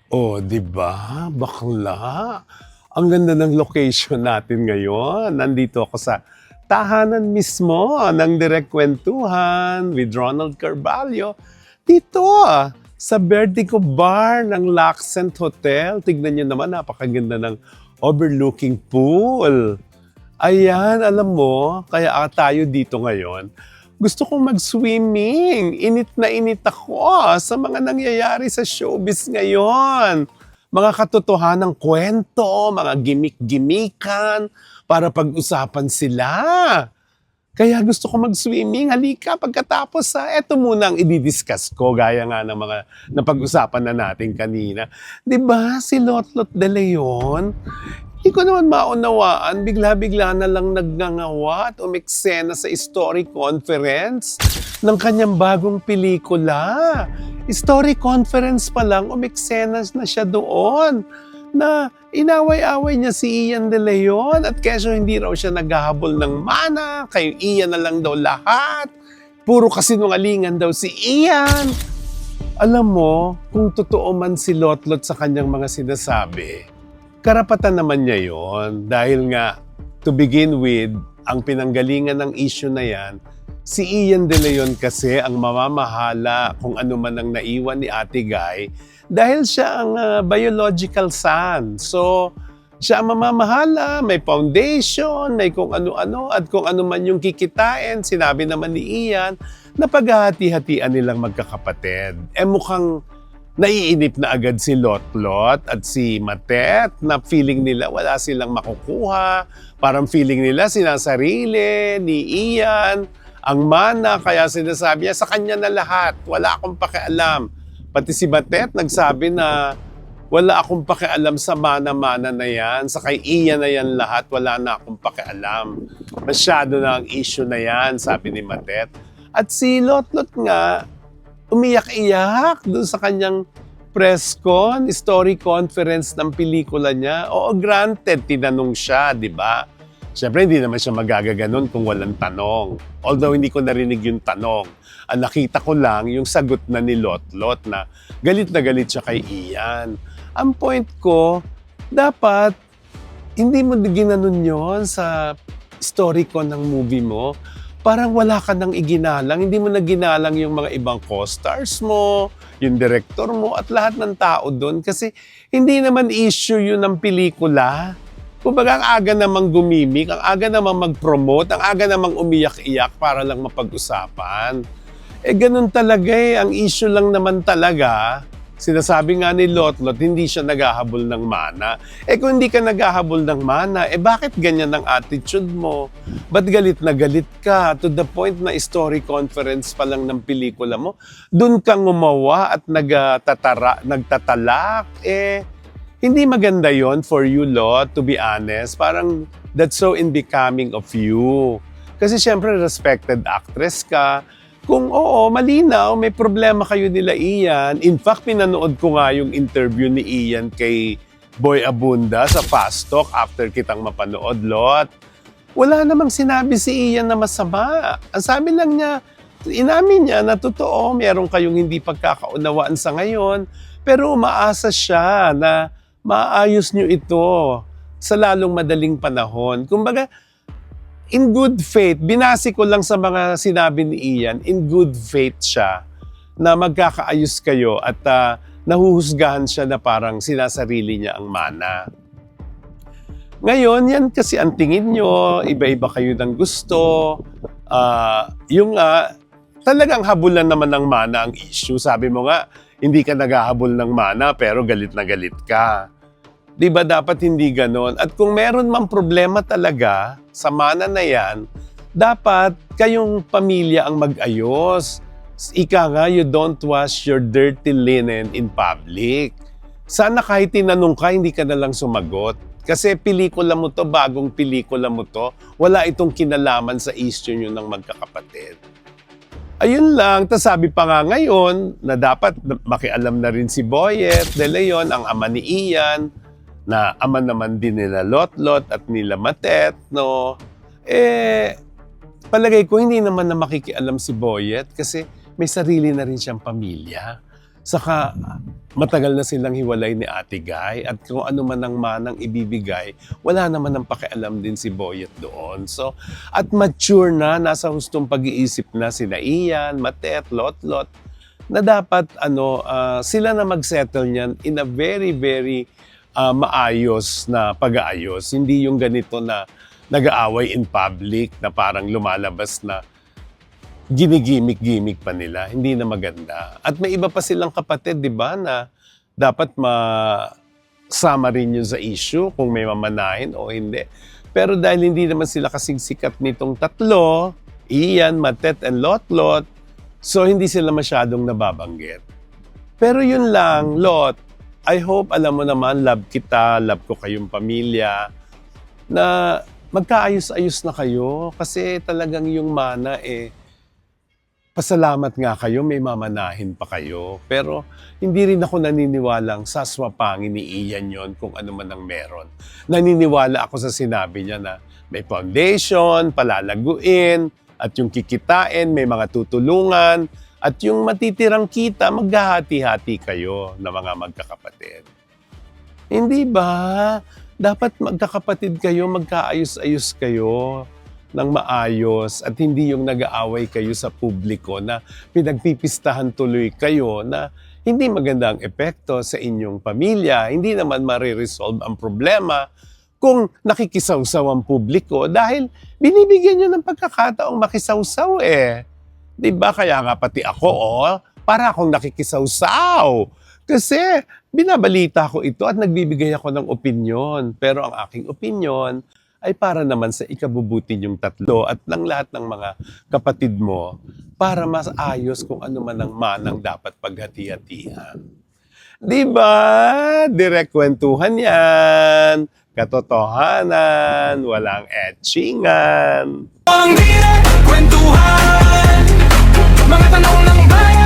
Oh, 'di ba? Bakla. Ang ganda ng location natin ngayon. Nandito ako sa tahanan mismo ng Direk Kwentuhan with Ronald Carvalho. Dito sa Vertigo Bar ng Laccent Hotel. Tignan niyo naman, napakaganda ng overlooking pool. Ayan, alam mo, kaya tayo dito ngayon. Gusto kong mag-swimming. Init na init ako sa mga nangyayari sa showbiz ngayon. Mga katotohanang kwento, mga gimmick-gimmikan para pag-usapan sila. Kaya gusto ko mag-swimming. Halika, pagkatapos eto muna ang i-discuss ko gaya nga ng mga napag-usapan na natin kanina. 'Di ba si Lotlot De Leon? Hindi ko naman maunawaan, bigla-bigla na lang nagngangawa at umeksena sa story conference ng kanyang bagong pelikula. Story conference pa lang, umeksena na siya doon na inaway-away niya si Ian De Leon at keso hindi raw siya naghahabol ng mana, kay Ian na lang daw lahat. Puro kasinungalingan daw si Ian. Alam mo, kung totoo man si Lotlot sa kanyang mga sinasabi, karapatan naman niya yon dahil nga, to begin with, ang pinanggalingan ng issue na yan, si Ian De Leon kasi ang mamamahala kung ano man ang naiwan ni Ate Guy dahil siya ang biological son. So, siya ang mamamahala, may foundation, may kung ano-ano, at kung ano man yung kikitain, sinabi naman ni Ian, na paghahati-hatian nilang magkakapatid. Mukhang naiinip na agad si Lotlot at si Matet na feeling nila wala silang makukuha. Parang feeling nila sinasarili ni Ian ang mana, kaya sinasabi niya sa kanya na lahat. Wala akong pakialam. Pati si Matet nagsabi na wala akong pakialam sa mana-mana na yan. Sa kay Ian na yan lahat, wala na akong pakialam. Masyado na ang issue na yan, sabi ni Matet. At si Lotlot nga, umiyak-iyak doon sa kanyang press con, story conference ng pelikula niya. Oo, granted, tinanong siya, di ba? Siyempre, hindi naman siya magagaganon kung walang tanong. Although, hindi ko narinig yung tanong. Ang nakita ko lang yung sagot na ni Lotlot na galit siya kay Ian. Ang point ko, dapat, hindi mo ginanon yon sa story con ng movie mo. Parang wala ka nang iginalang, hindi mo na ginalang yung mga ibang co-stars mo, yung director mo, at lahat ng tao doon. Kasi hindi naman issue yun ng pelikula. Kumbaga, ang aga namang gumimik, ang aga namang mag-promote, ang aga namang umiyak-iyak para lang mapag-usapan. Ganun talaga ang issue lang naman talaga. Sinasabi nga ni Lotlot, hindi siya naghahabol ng mana. Kung hindi ka naghahabol ng mana, bakit ganyan ang attitude mo? Ba't galit na galit ka? To the point na story conference pa lang ng pelikula mo, dun kang umawa at nagtatalak. Hindi maganda yon for you, Lot, to be honest. Parang that's so unbecoming of you. Kasi syempre, respected actress ka. Kung oo, malinaw, may problema kayo nila Ian. In fact, pinanood ko nga yung interview ni Ian kay Boy Abunda sa Fast Talk after kitang mapanood, Lot. Wala namang sinabi si Ian na masama. Ang sabi lang niya, inamin niya na totoo, meron kayong hindi pagkakaunawaan sa ngayon, pero umaasa siya na maayos niyo ito sa lalong madaling panahon. Kumbaga, in good faith, binasi ko lang sa mga sinabi ni Ian, in good faith siya na magkakaayos kayo at nahuhusgahan siya na parang sinasarili niya ang mana. Ngayon, yan kasi ang tingin nyo, iba-iba kayo ng gusto. Talagang habulan naman ng mana ang issue. Sabi mo nga, hindi ka naghahabol ng mana pero galit na galit ka. Di ba dapat hindi ganon? At kung meron mang problema talaga sa mana na yan, dapat kayong pamilya ang mag-ayos. Ika nga, you don't wash your dirty linen in public. Sana kahit tinanong ka, hindi ka na lang sumagot. Kasi pelikula mo to, bagong pelikula mo to, wala itong kinalaman sa issue nyo ng magkakapatid. Ayun lang, tas sabi pa nga ngayon na dapat makialam na rin si Boyet De Leon, ang ama ni Ian, na ama naman din nila Lotlot at nila Matet, no? Palagay ko hindi naman na makikialam si Boyet kasi may sarili na rin siyang pamilya. Saka matagal na silang hiwalay ni Ate Guy at kung ano man ang manang ibibigay, wala naman ang pakialam din si Boyet doon. So, at mature na, nasa hustong pag-iisip na sila Ian, Matet, Lot-Lot, na dapat sila na mag-settle niyan in a very, very maayos na pag-aayos. Hindi yung ganito na nag-aaway in public na parang lumalabas na ginigimik-gimik pa nila. Hindi na maganda. At may iba pa silang kapatid, di ba, na dapat masama rin yun sa issue kung may mamanahin o hindi. Pero dahil hindi naman sila kasing sikat nitong tatlo, Ian, Matet, and Lot-Lot, so hindi sila masyadong nababanggit. Pero yun lang, Lot, I hope, alam mo naman, love kita, love ko kayong pamilya, na magkaayos-ayos na kayo kasi talagang yung mana pasalamat nga kayo, may mamanahin pa kayo. Pero hindi rin ako naniniwalang saswapangin ni Ian yon kung ano man ang meron. Naniniwala ako sa sinabi niya na may foundation, palalaguin, at yung kikitain, may mga tutulungan, at yung matitirang kita, maghahati-hati kayo na mga magkakapatid. Hindi ba? Dapat magkakapatid kayo, magkaayos-ayos kayo ng maayos at hindi yung nag-aaway kayo sa publiko na pinagpipistahan tuloy kayo na hindi maganda ang epekto sa inyong pamilya. Hindi naman mariresolve ang problema kung nakikisawsaw ang publiko dahil binibigyan nyo ng pagkakataong makisawsaw Diba? Kaya nga pati ako, para akong nakikisawsaw. Kasi binabalita ko ito at nagbibigay ako ng opinyon. Pero ang aking opinyon ay para naman sa ikabubuti yung tatlo at ng lahat ng mga kapatid mo para mas ayos kung ano man ang manang dapat paghati-hatihan. Diba? Direct kwentuhan yan. Katotohanan, walang etchingan. Ang direct kwentuhan, mga tanong ng bayan.